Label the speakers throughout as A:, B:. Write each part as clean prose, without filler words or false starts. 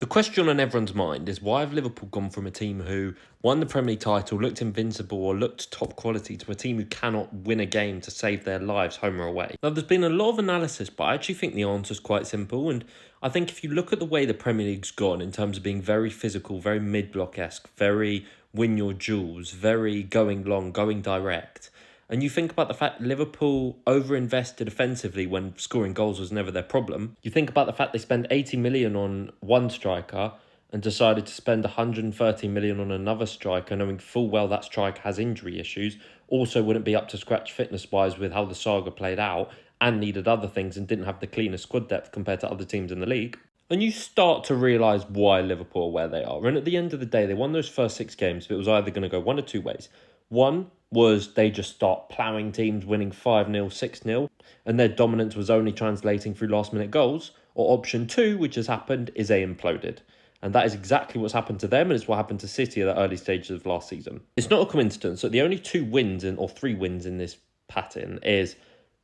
A: The question on everyone's mind is why have Liverpool gone from a team who won the Premier League title, looked invincible or looked top quality to a team who cannot win a game to save their lives home or away? Now, there's been a lot of analysis, but I actually think the answer is quite simple. And I think if you look at the way the Premier League's gone in terms of being very physical, very mid-block-esque, very win your duels, very going long, going direct, and you think about the fact Liverpool overinvested offensively when scoring goals was never their problem. You think about the fact they spent 80 million on one striker and decided to spend 130 million on another striker, knowing full well that striker has injury issues, also wouldn't be up to scratch fitness-wise with how the saga played out, and needed other things and didn't have the cleanest squad depth compared to other teams in the league. And you start to realise why Liverpool are where they are. And at the end of the day, they won those first 6 games, but it was either going to go one of two ways. One was they just start ploughing teams, winning 5-0, 6-0, and their dominance was only translating through last-minute goals. Or option two, which has happened, is they imploded. And that is exactly what's happened to them, and it's what happened to City at the early stages of last season. It's not a coincidence that the only 3 wins in this pattern is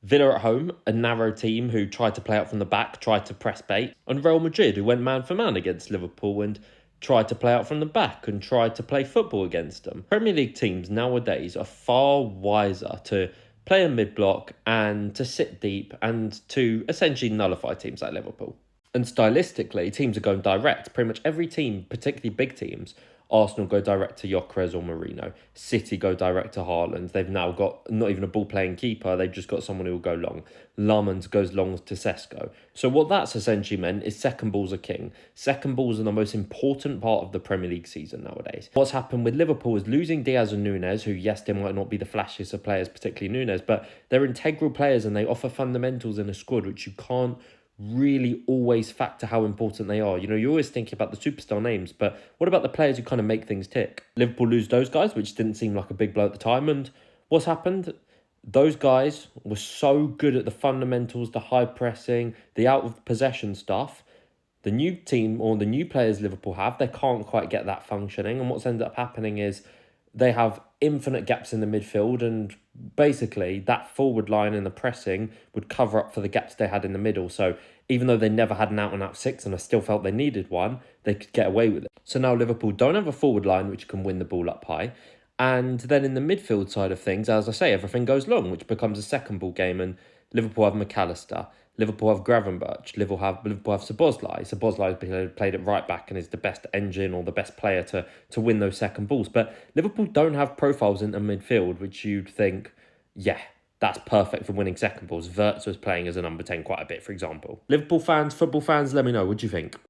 A: Villa at home, a narrow team who tried to play out from the back, tried to press bait, and Real Madrid, who went man for man against Liverpool and tried to play out from the back and tried to play football against them. Premier League teams nowadays are far wiser to play a mid-block and to sit deep and to essentially nullify teams like Liverpool. And stylistically, teams are going direct. Pretty much every team, particularly big teams, Arsenal go direct to Gyökeres or Marino. City go direct to Haaland. They've now got not even a ball-playing keeper. They've just got someone who will go long. Lamans goes long to Sesko. So what that's essentially meant is second balls are king. Second balls are the most important part of the Premier League season nowadays. What's happened with Liverpool is losing Diaz and Núñez, who, yes, they might not be the flashiest of players, particularly Núñez, but they're integral players and they offer fundamentals in a squad which you can't really always factor how important they are. You know, you're always thinking about the superstar names, but what about the players who kind of make things tick? Liverpool lose those guys, which didn't seem like a big blow at the time. And what's happened? Those guys were so good at the fundamentals, the high pressing, the out of possession stuff. The new team or the new players Liverpool have, they can't quite get that functioning. And what's ended up happening is they have infinite gaps in the midfield, and basically that forward line in the pressing would cover up for the gaps they had in the middle. So even though they never had an out-and-out six, and I still felt they needed one, they could get away with it. So now Liverpool don't have a forward line which can win the ball up high. And then in the midfield side of things, as I say, everything goes long, which becomes a second ball game. And Liverpool have McAllister, Liverpool have Gravenberch, Liverpool have Szoboszlai. Szoboszlai has played at right back and is the best engine or the best player to win those second balls. But Liverpool don't have profiles in the midfield, which you'd think, yeah, that's perfect for winning second balls. Wirtz was playing as a number 10 quite a bit, for example. Liverpool fans, football fans, let me know, what do you think?